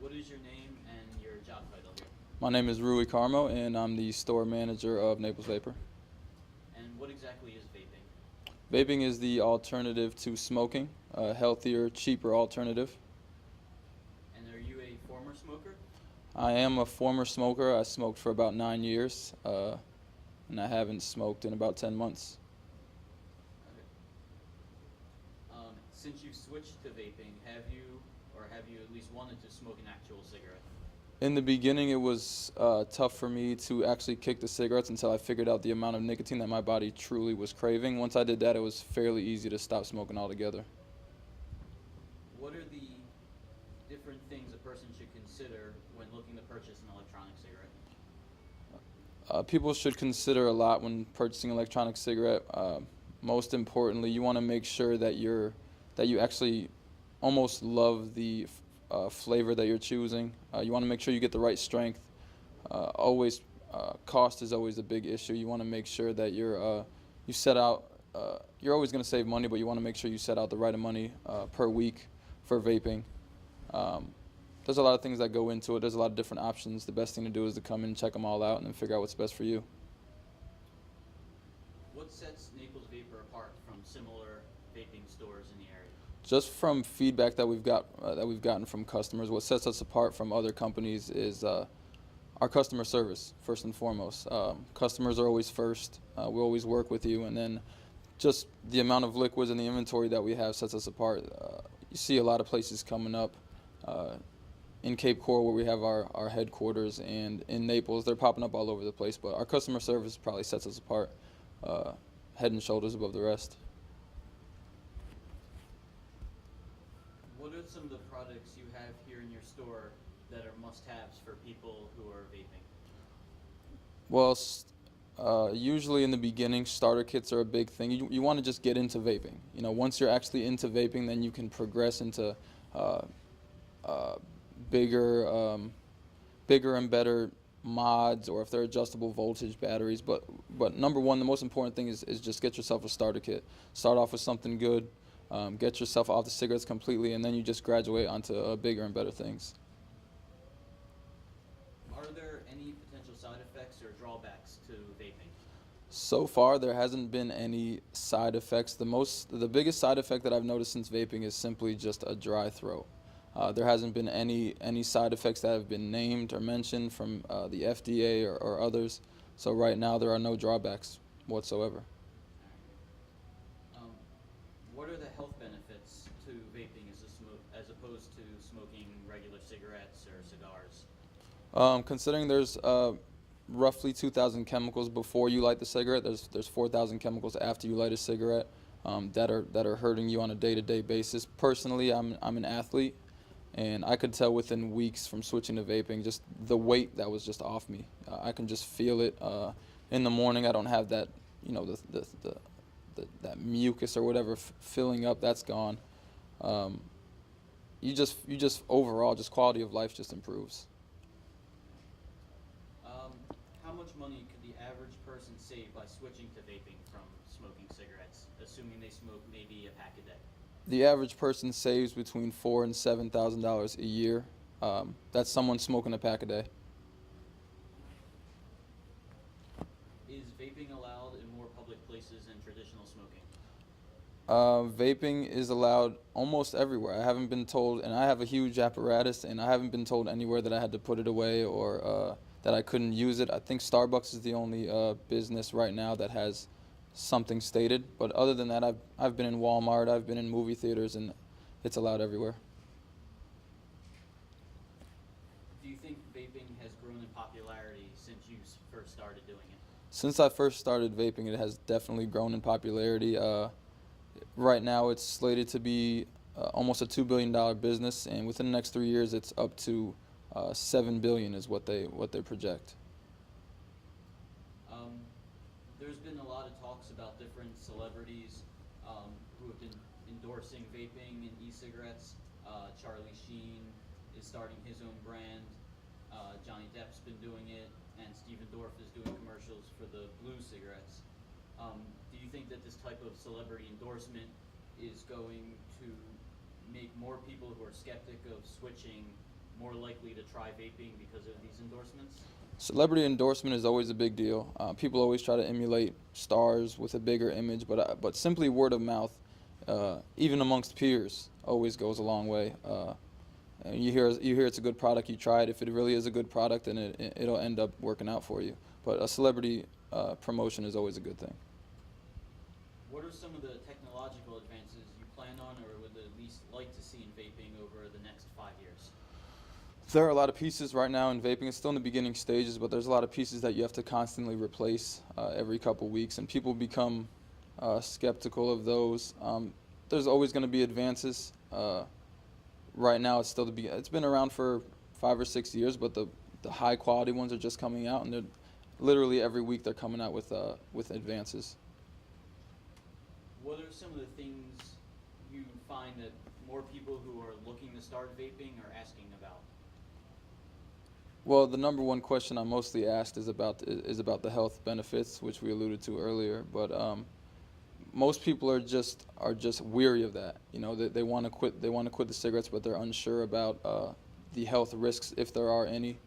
What is your name and your job title here? My name is Rui Carmo, and I'm the store manager of Naples Vapor. And what exactly is vaping? Vaping is the alternative to smoking, a healthier, cheaper alternative. And are you a former smoker? I am a former smoker. I smoked for about 9 years, and I haven't smoked in about 10 months. Okay. Since you've switched to vaping, have you at least wanted to smoke an actual cigarette? In the beginning, it was tough for me to actually kick the cigarettes until I figured out the amount of nicotine that my body truly was craving. Once I did that, it was fairly easy to stop smoking altogether. What are the different things a person should consider when looking to purchase an electronic cigarette? People should consider a lot when purchasing an electronic cigarette. Most importantly, you want to make sure that you actually almost love the flavor that you're choosing. You want to make sure you get the right strength. Always, cost is always a big issue. You want to make sure that you set out. You're always going to save money, but you want to make sure you set out the right amount of money per week for vaping. There's a lot of things that go into it. There's a lot of different options. The best thing to do is to come in and check them all out and then figure out what's best for you. What sets Naples Vapor apart from similar vaping stores in the area? Just from feedback that we've gotten from customers, what sets us apart from other companies is our customer service, first and foremost. Customers are always first. We always work with you, and then just the amount of liquids and the inventory that we have sets us apart. You see a lot of places coming up in Cape Coral, where we have our headquarters, and in Naples, they're popping up all over the place. But our customer service probably sets us apart, head and shoulders above the rest. What are some of the products you have here in your store that are must-haves for people who are vaping? Well, usually in the beginning, starter kits are a big thing. You want to just get into vaping. Once you're actually into vaping, then you can progress into bigger, bigger and better mods, or if they're adjustable voltage batteries. But number one, the most important thing is just get yourself a starter kit. Start off with something good. Get yourself off the cigarettes completely, and then you just graduate onto bigger and better things. Are there any potential side effects or drawbacks to vaping? So far, there hasn't been any side effects. The biggest side effect that I've noticed since vaping is simply just a dry throat. There hasn't been any side effects that have been named or mentioned from the FDA or others. So right now, there are no drawbacks whatsoever. What are the health benefits to vaping as opposed to smoking regular cigarettes or cigars? Considering there's roughly 2,000 chemicals before you light the cigarette, there's 4,000 chemicals after you light a cigarette that are hurting you on a day-to-day basis. Personally, I'm an athlete, and I could tell within weeks from switching to vaping, just the weight that was just off me. I can just feel it in the morning. I don't have that, that mucus or whatever filling up. That's gone. You just overall, just quality of life just improves. How much money could the average person save by switching to vaping from smoking cigarettes, assuming they smoke maybe a pack a day? The average person saves between $4,000 and $7,000 a year. That's someone smoking a pack a day. Is vaping allowed in more public places than traditional smoking? Vaping is allowed almost everywhere. I haven't been told, and I have a huge apparatus, and I haven't been told anywhere that I had to put it away or that I couldn't use it. I think Starbucks is the only business right now that has something stated. But other than that, I've been in Walmart, I've been in movie theaters, and it's allowed everywhere. Do you think vaping has grown in popularity since you first started doing it? Since I first started vaping, it has definitely grown in popularity. Right now, it's slated to be almost a $2 billion business, and within the next 3 years, it's up to $7 billion is what they project. There's been a lot of talks about different celebrities who have been endorsing vaping and e-cigarettes. Charlie Sheen is starting his own brand. Johnny Depp's been doing it, and Steven Dorff is doing commercials for the blue cigarettes. Do you think that this type of celebrity endorsement is going to make more people who are skeptic of switching more likely to try vaping because of these endorsements? Celebrity endorsement is always a big deal. People always try to emulate stars with a bigger image, but simply word of mouth, even amongst peers, always goes a long way. And you hear it's a good product, you try it. If it really is a good product, then it'll end up working out for you. But a celebrity promotion is always a good thing. What are some of the technological advances you plan on or would at least like to see in vaping over the next 5 years? There are a lot of pieces right now in vaping. It's still in the beginning stages, but there's a lot of pieces that you have to constantly replace every couple weeks, and people become skeptical of those. There's always going to be advances. Right now, it's been around for 5 or 6 years, but the high quality ones are just coming out, and they're literally every week they're coming out with advances. What are some of the things you find that more people who are looking to start vaping are asking about? Well, the number one question I'm mostly asked is about the health benefits, which we alluded to earlier. But most people are just weary of that. You know, they want to quit. They want to quit the cigarettes, but they're unsure about the health risks, if there are any,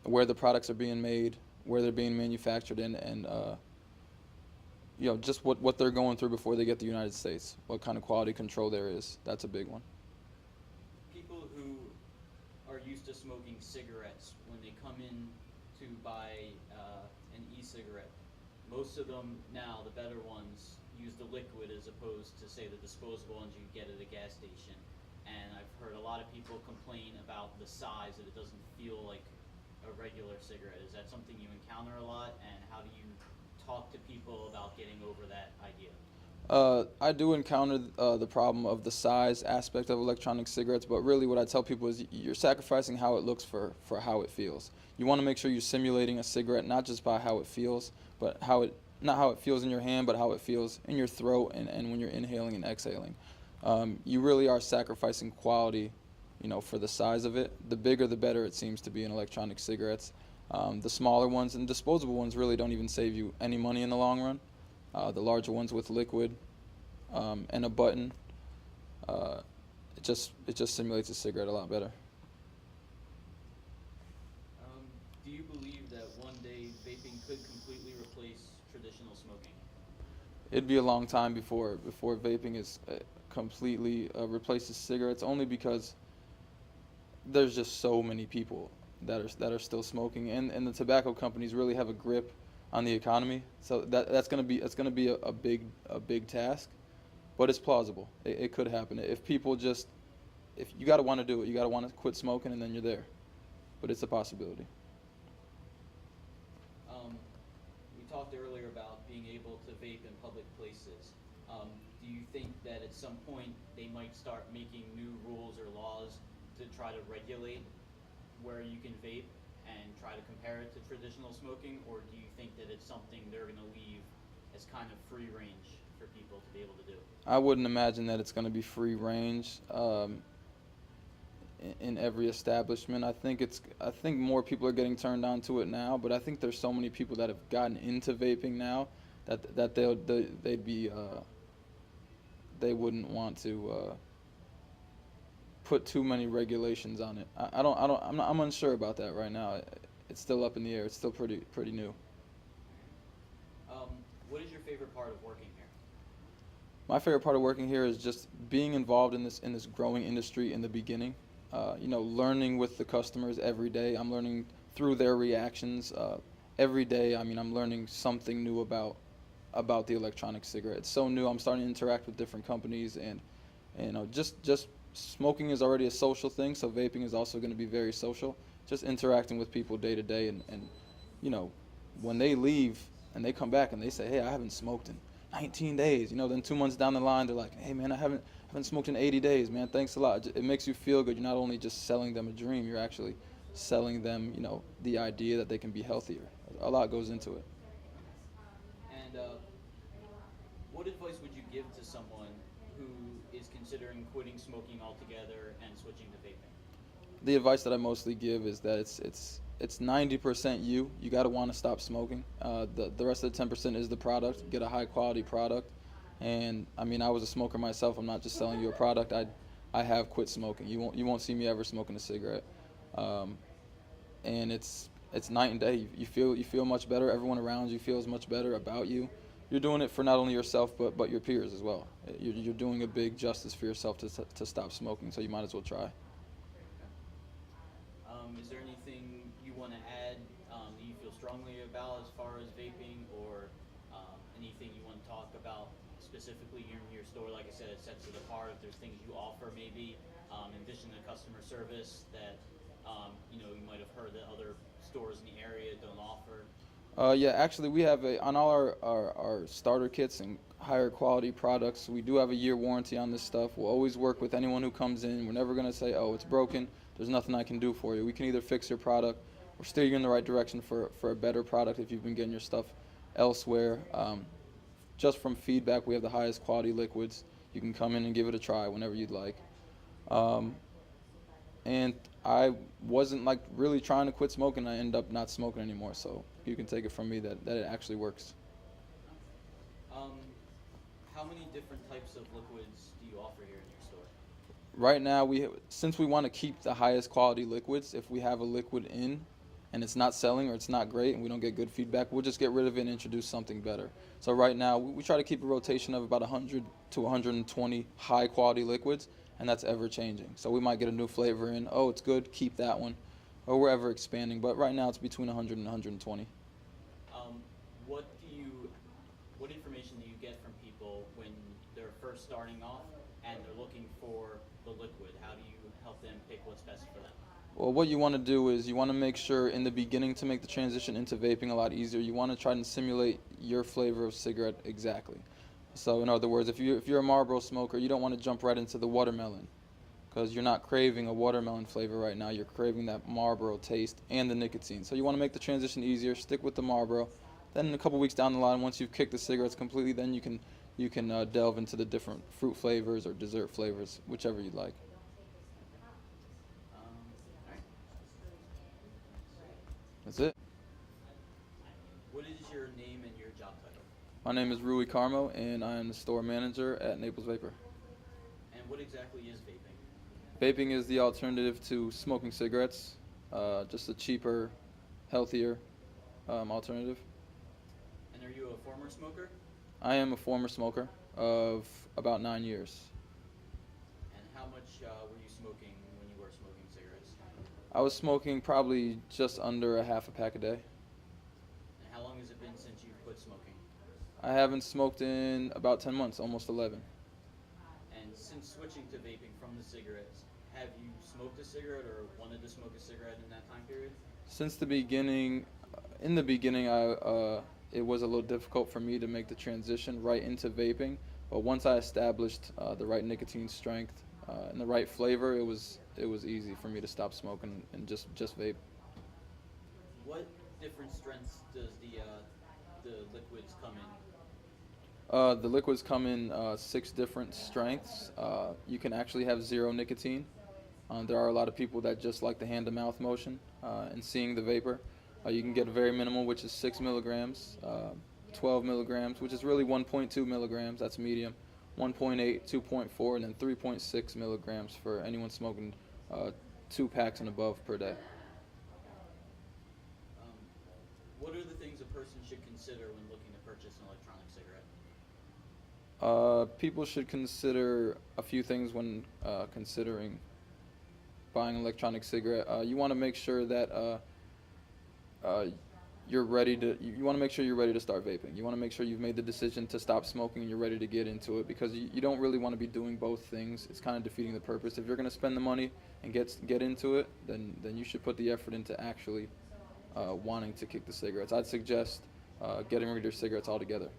where the products are being made, where they're being manufactured, and just what they're going through before they get to the United States. What kind of quality control there is. That's a big one. People who are used to smoking cigarettes, when they come in to buy an e-cigarette, most of them now, the better ones, use the liquid as opposed to, say, the disposable ones you get at a gas station. And I've heard a lot of people complain about the size, that it doesn't feel like a regular cigarette. Is that something you encounter a lot, and how do you talk to people about getting over that idea? I do encounter the problem of the size aspect of electronic cigarettes, but really what I tell people is you're sacrificing how it looks for how it feels. You want to make sure you're simulating a cigarette not just by how it feels, but not how it feels in your hand, but how it feels in your throat and when you're inhaling and exhaling. You really are sacrificing quality, for the size of it. The bigger the better it seems to be in electronic cigarettes. The smaller ones and disposable ones really don't even save you any money in the long run. The larger ones with liquid and a button, it just simulates a cigarette a lot better. Do you believe that one day vaping could completely replace traditional smoking? It'd be a long time before vaping is completely replaces cigarettes, only because there's just so many people that are still smoking, and the tobacco companies really have a grip on the economy. So that's gonna be a big task, but it's plausible. It could happen if people if you gotta want to do it, you gotta want to quit smoking, and then you're there. But it's a possibility. We talked earlier about being able to vape in public places. Do you think that at some point they might start making new rules or laws to try to regulate where you can vape and try to compare it to traditional smoking, or do you think that it's something they're going to leave as kind of free range for people to be able to do? I wouldn't imagine that it's going to be free range in every establishment. I think more people are getting turned on to it now, but I think there's so many people that have gotten into vaping now that they wouldn't want to put too many regulations on it. I'm unsure about that right now. It's still up in the air. It's still pretty new. What is your favorite part of working here? My favorite part of working here is just being involved in this growing industry in the beginning. Learning with the customers every day. I'm learning through their reactions every day. I mean, I'm learning something new about the electronic cigarette. It's so new. I'm starting to interact with different companies, and just smoking is already a social thing, so vaping is also going to be very social. Just interacting with people day to day, and when they leave and they come back and they say, hey, I haven't smoked in 19 days, then 2 months down the line they're like, hey man, I haven't smoked in 80 days, man, thanks a lot. It makes you feel good. You're not only just selling them a dream, you're actually selling them the idea that they can be healthier. A lot goes into it. And what advice would you give to someone who is considering quitting smoking altogether and switching to vaping? The advice that I mostly give is that it's 90% you. You got to want to stop smoking. The rest of the 10% is the product. Get a high quality product. And I mean, I was a smoker myself. I'm not just selling you a product. I have quit smoking. You won't see me ever smoking a cigarette, um, and it's night and day. You feel much better. Everyone around you feels much better about you. You're doing it for not only yourself but your peers as well. You're doing a big justice for yourself to stop smoking. So you might as well try. Is there anything you want to add that you feel strongly about as far as vaping, or anything you want to talk about specifically in your store? Like I said, it sets it apart. If there's things you offer, maybe in addition to customer service that you might have heard that other stores in the area don't offer. Yeah, actually, we have on all our starter kits and higher quality products. We do have a year warranty on this stuff. We'll always work with anyone who comes in. We're never gonna say, "Oh, it's broken. There's nothing I can do for you." We can either fix your product or steer you in the right direction for a better product if you've been getting your stuff elsewhere. Just from feedback, we have the highest quality liquids. You can come in and give it a try whenever you'd like. Um, and I wasn't like really trying to quit smoking. I ended up not smoking anymore. So you can take it from me that it actually works. Um, how many different types of liquids do you offer here in your store? Right now, since we want to keep the highest quality liquids, if we have a liquid in and it's not selling or it's not great and we don't get good feedback, we'll just get rid of it and introduce something better. So right now, we try to keep a rotation of about 100 to 120 high quality liquids, and that's ever changing. So we might get a new flavor in. Oh, it's good, keep that one. Or we're ever expanding, but right now it's between 100 and 120. Um, what do you, what information do you get from people when they're first starting off and they're looking for the liquid? How do you help them pick what's best for them? Well, what you want to do is you want to make sure in the beginning, to make the transition into vaping a lot easier, you want to try and simulate your flavor of cigarette exactly. So in other words, if you're a Marlboro smoker, you don't want to jump right into the watermelon, because you're not craving a watermelon flavor right now. You're craving that Marlboro taste and the nicotine. So you want to make the transition easier. Stick with the Marlboro. Then a couple weeks down the line, once you've kicked the cigarettes completely, then you can delve into the different fruit flavors or dessert flavors, whichever you'd like. All right. That's it. What is your name and your job title? My name is Rui Carmo, and I am the store manager at Naples Vapor. And what exactly is vaping? Vaping is the alternative to smoking cigarettes, just a cheaper, healthier alternative. And are you a former smoker? I am a former smoker of about 9 years. And how much were you smoking when you were smoking cigarettes? I was smoking probably just under a half a pack a day. And how long has it been since you quit smoking? I haven't smoked in about 10 months, almost 11. And since switching to vaping from the cigarettes, have you smoked a cigarette or wanted to smoke a cigarette in that time period? Since the beginning, it was a little difficult for me to make the transition right into vaping. But once I established the right nicotine strength and the right flavor, it was easy for me to stop smoking and just vape. What different strengths does the liquids come in? The liquids come in 6 different strengths. You can actually have 0 nicotine. There are a lot of people that just like the hand-to-mouth motion and seeing the vapor. You can get very minimal, which is 6 milligrams, 12 milligrams, which is really 1.2 milligrams, that's medium, 1.8, 2.4, and then 3.6 milligrams for anyone smoking 2 packs and above per day. What are the things a person should consider when looking to purchase an electronic cigarette? People should consider a few things when considering buying an electronic cigarette. You want to make sure that you're ready to. You want to make sure you're ready to start vaping. You want to make sure you've made the decision to stop smoking and you're ready to get into it, because you don't really want to be doing both things. It's kind of defeating the purpose. If you're going to spend the money and get into it, then you should put the effort into actually wanting to kick the cigarettes. I'd suggest getting rid of your cigarettes altogether.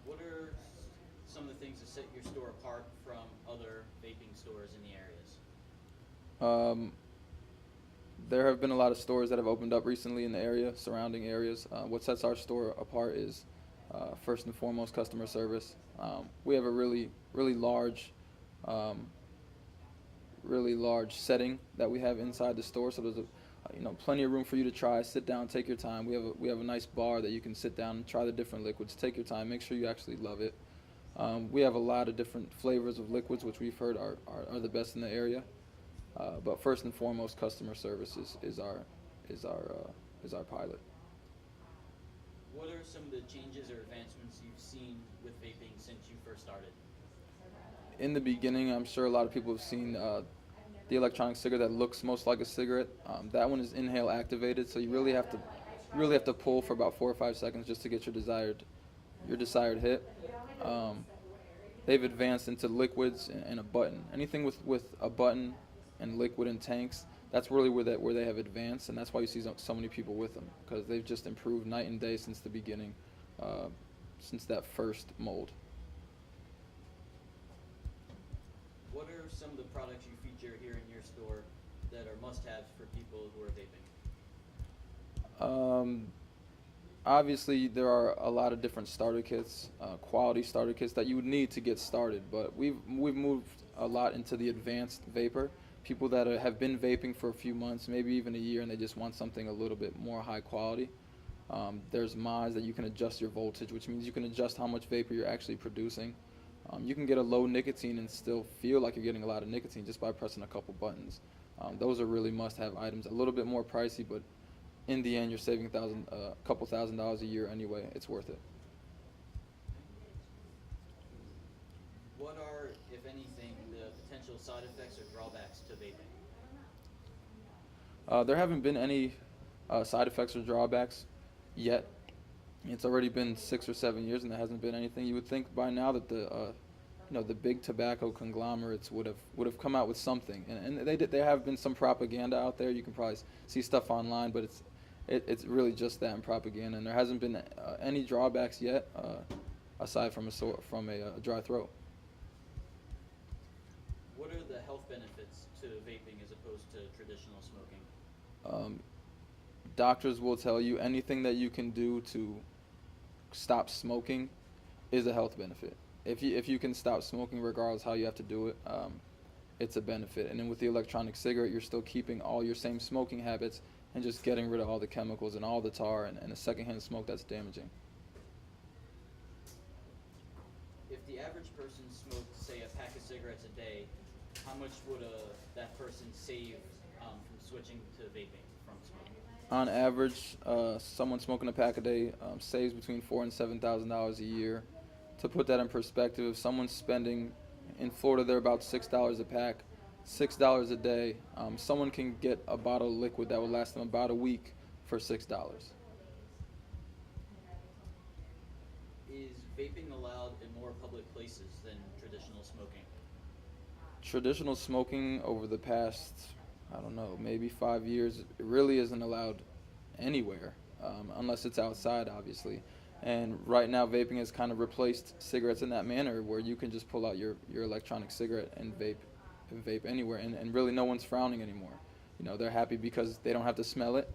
What are some of the things that set your store apart from other vaping stores in the areas? There have been a lot of stores that have opened up recently in the area, surrounding areas. What sets our store apart is first and foremost customer service. We have a really large setting that we have inside the store, so there's plenty of room for you to try. Sit down, take your time. We have a nice bar that you can sit down and try the different liquids. Take your time, make sure you actually love it. We have a lot of different flavors of liquids, which we've heard are the best in the area. But first and foremost, customer service is our is our pilot. What are some of the changes or advancements you've seen with vaping since you first started? In the beginning, I'm sure a lot of people have seen the electronic cigarette that looks most like a cigarette. That one is inhale activated, so you really have to pull for about 4 or 5 seconds just to get your desired hit. Um, they've advanced into liquids and a button. Anything with a button and liquid and tanks, that's really where they have advanced, and that's why you see so many people with them, because they've just improved night and day since the beginning, since that first mold. What are some of the products you feature here in your store that are must-haves for people who are vaping? Obviously, there are a lot of different starter kits, quality starter kits that you would need to get started. But we've moved a lot into the advanced vapor. People that have been vaping for a few months, maybe even a year, and they just want something a little bit more high quality. There's mods that you can adjust your voltage, which means you can adjust how much vapor you're actually producing. You can get a low nicotine and still feel like you're getting a lot of nicotine just by pressing a couple buttons. Those are really must-have items. A little bit more pricey, but in the end, you're saving a couple $1,000s a year anyway. It's worth it. What are, if anything, the potential side effects or drawbacks to vaping? There haven't been any side effects or drawbacks yet. It's already been 6 or 7 years, and there hasn't been anything. You would think by now that the big tobacco conglomerates would have come out with something, and there have been some propaganda out there. You can probably see stuff online, but it's really just that and propaganda, and there hasn't been any drawbacks yet, aside from a dry throat. What are the health benefits to vaping as opposed to traditional smoking? Doctors will tell you anything that you can do to stop smoking is a health benefit. If you can stop smoking, regardless how you have to do it, it's a benefit. And then with the electronic cigarette, you're still keeping all your same smoking habits and just getting rid of all the chemicals and all the tar and the secondhand smoke that's damaging. If the average person smoked, say, a pack of cigarettes a day, how much would that person save from switching to vaping from smoking? On average, someone smoking a pack a day saves between $4,000 and $7,000 a year. To put that in perspective, if someone's spending, in Florida, they're about $6 a pack, $6 a day. Someone can get a bottle of liquid that will last them about a week for $6. Is vaping allowed in more public places than traditional smoking? Traditional smoking over the past, I don't know, maybe 5 years, it really isn't allowed anywhere, unless it's outside, obviously. And right now, vaping has kind of replaced cigarettes in that manner, where you can just pull out your electronic cigarette and vape anywhere, and really no one's frowning anymore. You know, they're happy because they don't have to smell it,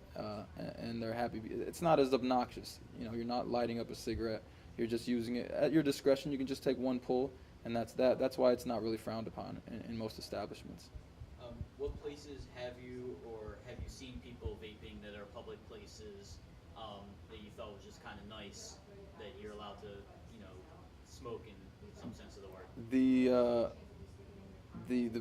and they're happy. It's not as obnoxious. You know, you're not lighting up a cigarette. You're just using it at your discretion. You can just take one pull, and that's that. That's why it's not really frowned upon in most establishments. What places have you seen people vaping that are public places that you thought was just kind of nice that you're allowed to, smoke in some sense of the word? The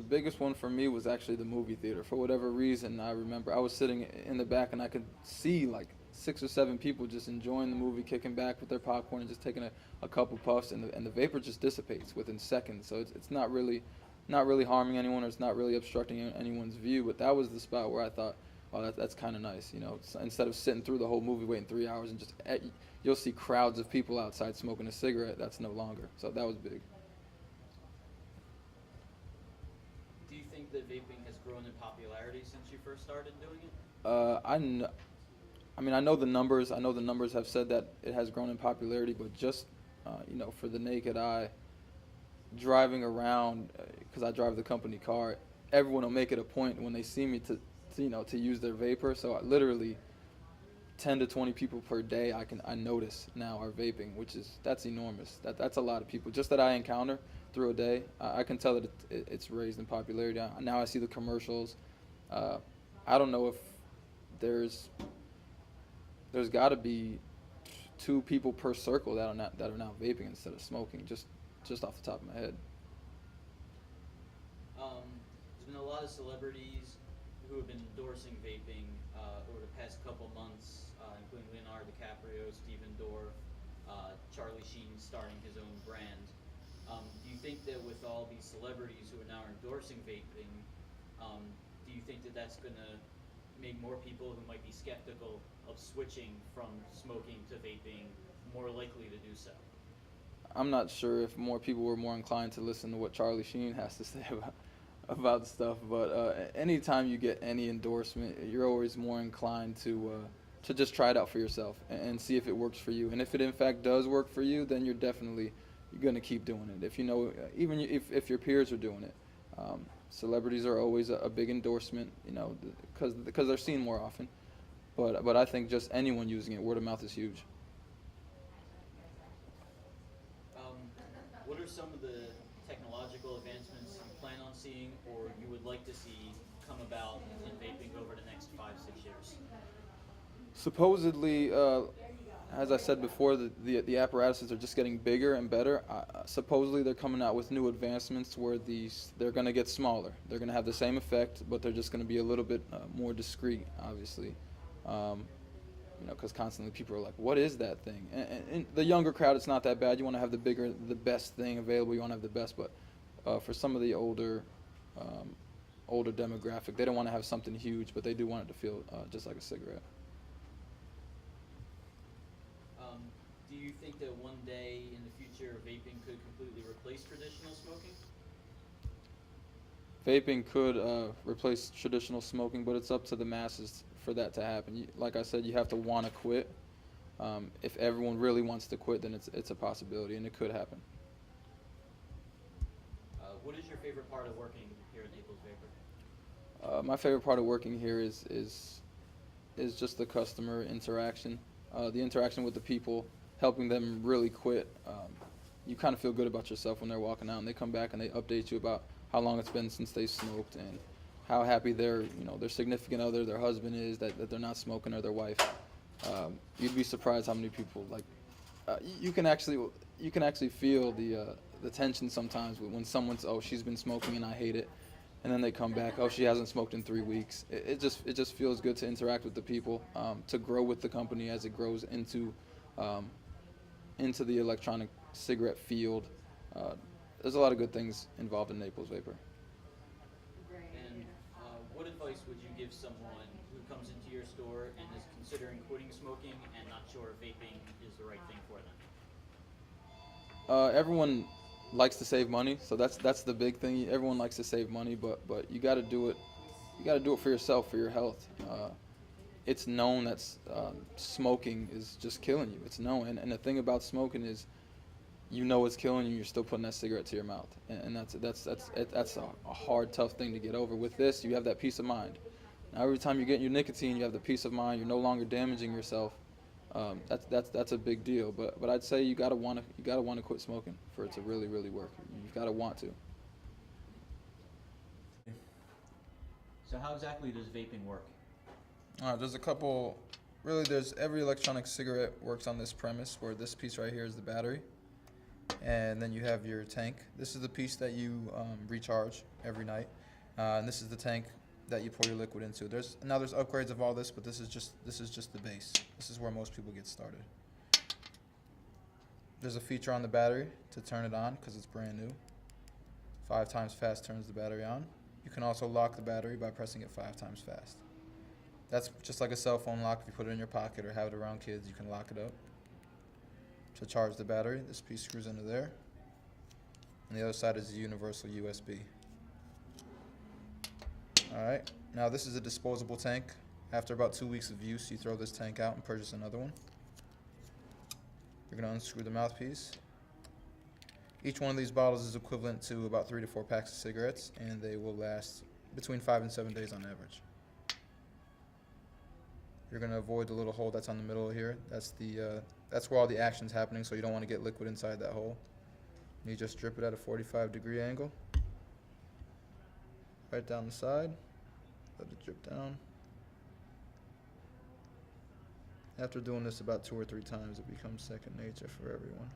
biggest one for me was actually the movie theater. For whatever reason, I remember I was sitting in the back and I could see like 6 or 7 people just enjoying the movie, kicking back with their popcorn and just taking a couple puffs, and the vapor just dissipates within seconds. So it's not really harming anyone, or it's not really obstructing anyone's view. But that was the spot where I thought, oh, that's kind of nice. You know, so instead of sitting through the whole movie waiting 3 hours and you'll see crowds of people outside smoking a cigarette. That's no longer. So that was big. Do you think that vaping has grown in popularity since you first started doing it? I know the numbers. I know the numbers have said that it has grown in popularity, but just for the naked eye, driving around, because I drive the company car, everyone will make it a point when they see me to use their vapor. So literally 10 to 20 people per day I notice now are vaping, that's enormous. That's a lot of people just that I encounter through a day. I can tell that it's raised in popularity. Now I see the commercials. I don't know if there's got to be 2 people per circle that are now vaping instead of smoking. Just off the top of my head. There's been a lot of celebrities who have been endorsing vaping over the past couple months, including Leonardo DiCaprio, Stephen Dorff, Charlie Sheen starting his own brand. Do you think that with all these celebrities who are now endorsing vaping, do you think that that's going to make more people who might be skeptical of switching from smoking to vaping more likely to do so? I'm not sure if more people were more inclined to listen to what Charlie Sheen has to say about stuff, but anytime you get any endorsement, you're always more inclined to just try it out for yourself and see if it works for you. And if it in fact does work for you, then you're going to keep doing it. If you know, even if your peers are doing it, celebrities are always a big endorsement, because they're seen more often. But I think just anyone using it, word of mouth is huge. What are some of the technological advancements you plan on seeing or you would like to see come about in vaping over the next 5-6 years? Supposedly, as I said before, the apparatuses are just getting bigger and better. Supposedly, they're coming out with new advancements where they're going to get smaller. They're going to have the same effect, but they're just going to be a little bit more discreet, obviously. Because constantly people are like, what is that thing? And the younger crowd, it's not that bad. You want to have the bigger, the best thing available. You want to have the best. But for some of the older demographic, they don't want to have something huge, but they do want it to feel just like a cigarette. Do you think that one day in the future vaping could completely replace traditional smoking? Vaping could replace traditional smoking, but it's up to the masses for that to happen. Like I said, you have to want to quit. If everyone really wants to quit, then it's a possibility, and it could happen. What is your favorite part of working here at Naples Vapor? My favorite part of working here is just the customer interaction, the interaction with the people, helping them really quit. You kind of feel good about yourself when they're walking out and they come back and they update you about how long it's been since they smoked and how happy their significant other, their husband is that they're not smoking, or their wife. You'd be surprised how many people you can actually feel the tension sometimes when someone's, oh, she's been smoking and I hate it, and then they come back, oh, she hasn't smoked in 3 weeks. It just feels good to interact with the people, to grow with the company as it grows into the electronic cigarette field. There's a lot of good things involved in Naples Vapor. And what advice would you give someone who comes into your store and is considering quitting smoking and not sure if vaping is the right thing for them? Everyone likes to save money, so that's the big thing. Everyone likes to save money, but you got to do it. You got to do it for yourself, for your health. It's known that smoking is just killing you. It's known, and the thing about smoking is, it's killing you. You're still putting that cigarette to your mouth, and that's a hard, tough thing to get over. With this, you have that peace of mind. Now, every time you're getting your nicotine, you have the peace of mind. You're no longer damaging yourself. That's a big deal. But I'd say you gotta want to quit smoking for it to really, really work. You've got to want to. So how exactly does vaping work? There's a couple. Really, every electronic cigarette works on this premise where this piece right here is the battery, and then you have your tank. This is the piece that you recharge every night, and this is the tank that you pour your liquid into. There's upgrades of all this, but this is just the base. This is where most people get started. There's a feature on the battery to turn it on because it's brand new. 5 times fast turns the battery on. You can also lock the battery by pressing it 5 times fast. That's just like a cell phone lock. If you put it in your pocket or have it around kids, you can lock it up. To charge the battery, this piece screws into there. And the other side is a universal USB. Alright, now this is a disposable tank. After about 2 weeks of use, you throw this tank out and purchase another one. You're going to unscrew the mouthpiece. Each one of these bottles is equivalent to about 3 to 4 packs of cigarettes, and they will last between 5 and 7 days on average. You're going to avoid the little hole that's on the middle here. That's where all the action's happening, so you don't want to get liquid inside that hole. You just drip it at a 45-degree angle. Right down the side. Let it drip down. After doing this about 2 or 3 times, it becomes second nature for everyone.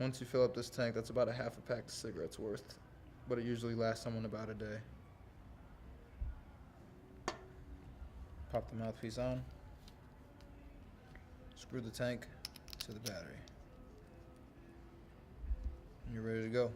Once you fill up this tank, that's about a half a pack of cigarettes worth, but it usually lasts someone about a day. Pop the mouthpiece on. Screw the tank to the battery. And you're ready to go.